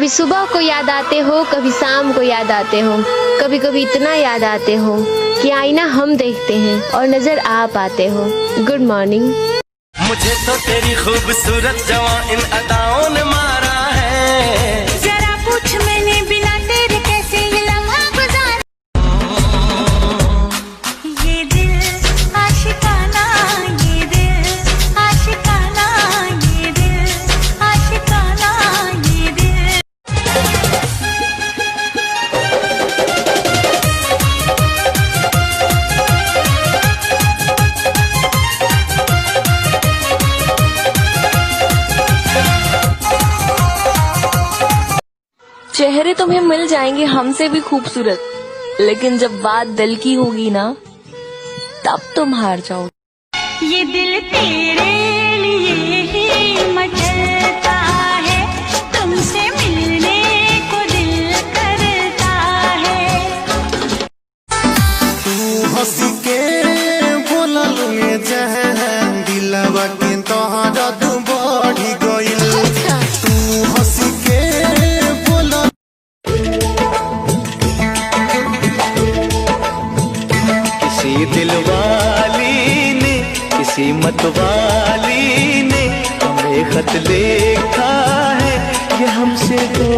कभी सुबह को याद आते हो, कभी शाम को याद आते हो, कभी कभी इतना याद आते हो कि आईना हम देखते हैं और नजर आप आते हो। Good morning. मुझे तो तेरी खूबसूरत जवां इन अदाओं ने मारा है, जरा पूछ मैंने बिना तेरे कैसे ये लम्हा गुजारा। ये दिल आशिकाना, ये दिल आशिकाना, ये दिल आशिकाना, ये दिल। चेहरे तुम्हें मिल जाएंगे हमसे भी खूबसूरत, लेकिन जब बात दिल की होगी ना, तब तुम हार जाओगे। ये दिल तेरे लिए ही मचलता है, तुमसे मिलने को दिल करता है। तू हंस के बोला लुए जहन दिलवा के तोहरा तू बढ़ी गइल। तू हंस के बोला किसी दिलवाली ने, किसी मतवाली ने हमें खत लिखा है, ये हमसे दो